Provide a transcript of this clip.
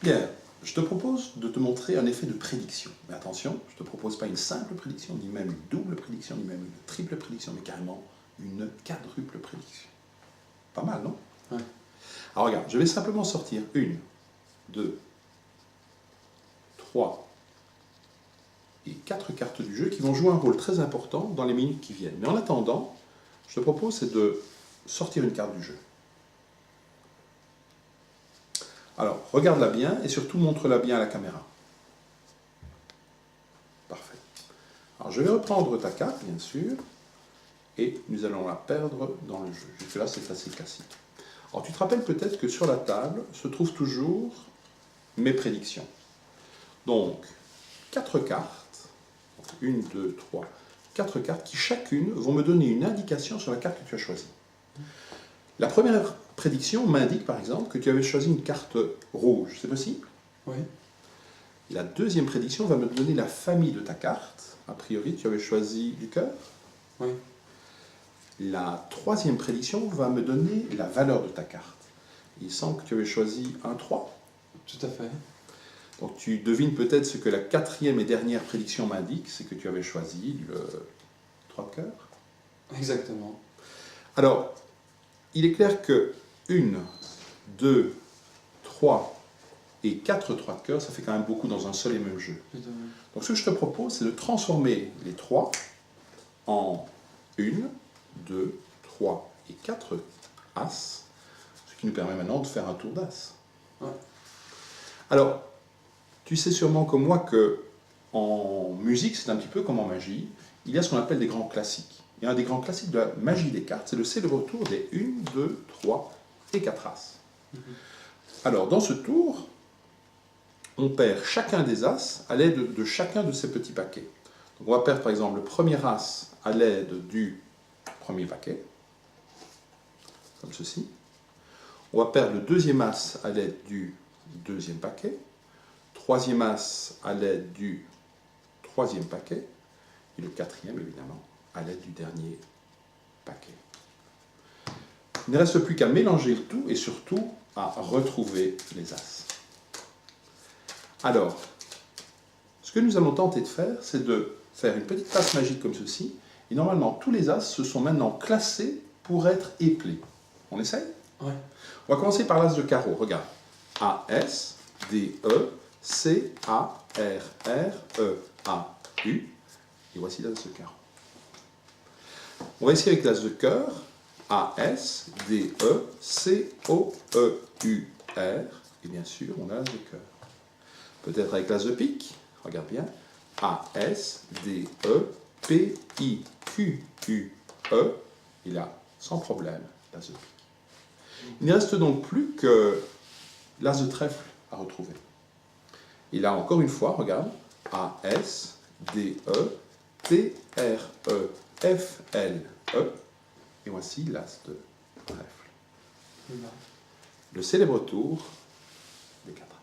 Bien, je te propose de te montrer un effet de prédiction. Mais attention, je ne te propose pas une simple prédiction, ni même une double prédiction, ni même une triple prédiction, mais carrément une quadruple prédiction. Pas mal, non? Ouais. Alors regarde, je vais simplement sortir 1, 2, 3 et 4 cartes du jeu qui vont jouer un rôle très important dans les minutes qui viennent. Mais en attendant, je te propose c'est de sortir une carte du jeu. Alors, regarde-la bien et surtout montre-la bien à la caméra. Parfait. Alors, je vais reprendre ta carte, bien sûr, et nous allons la perdre dans le jeu. Jusque-là, c'est assez classique. Alors, tu te rappelles peut-être que sur la table se trouvent toujours mes prédictions. Donc, 4 cartes, 1, 2, 3, 4 cartes qui chacune vont me donner une indication sur la carte que tu as choisie. La première prédiction m'indique par exemple que tu avais choisi une carte rouge, c'est possible? Oui. La deuxième prédiction va me donner la famille de ta carte. A priori, tu avais choisi du cœur. Oui. La troisième prédiction va me donner la valeur de ta carte. Il semble que tu avais choisi un 3. Tout à fait. Donc tu devines peut-être ce que la quatrième et dernière prédiction m'indique, c'est que tu avais choisi le 3 de cœur. Exactement. Alors, il est clair que 1, 2, 3 et 4 3 de cœur, ça fait quand même beaucoup dans un seul et même jeu. Tout à fait. Donc ce que je te propose, c'est de transformer les 3 en 1, 2, 3 et 4 As, ce qui nous permet maintenant de faire un tour d'As. Ouais. Alors, tu sais sûrement comme moi que en musique, c'est un petit peu comme en magie, il y a ce qu'on appelle des grands classiques. Et un des grands classiques de la magie des cartes, c'est le célèbre tour des 1, 2, 3 et 4 As. Alors, dans ce tour, on perd chacun des As à l'aide de chacun de ces petits paquets. Donc, on va perdre par exemple le premier As à l'aide du premier paquet, comme ceci. On va perdre le deuxième As à l'aide du deuxième paquet, troisième As à l'aide du troisième paquet, et le quatrième évidemment à l'aide du dernier paquet. Il ne reste plus qu'à mélanger le tout et surtout à retrouver les As. Alors, ce que nous allons tenter de faire, c'est de faire une petite passe magique comme ceci, et normalement tous les As se sont maintenant classés pour être éplés. On essaye? Ouais. On va commencer par l'As de carreau. Regarde. A, S, D, E, C, A, R, R, E, A, U. Et voici l'As de carreau. On va essayer avec l'As de cœur. A, S, D, E, C, O, E, U, R. Et bien sûr, on a l'As de cœur. Peut-être avec l'As de pique. Regarde bien. A, S, D, E, P, I, Q, U, E. Et là, sans problème, l'As de pique. Il ne reste donc plus que l'As de trèfle à retrouver. Et là, encore une fois, regarde. A, S, D, E, T, R, E, F, L, E. Et voici l'As de trèfle. Là. Le célèbre tour des 4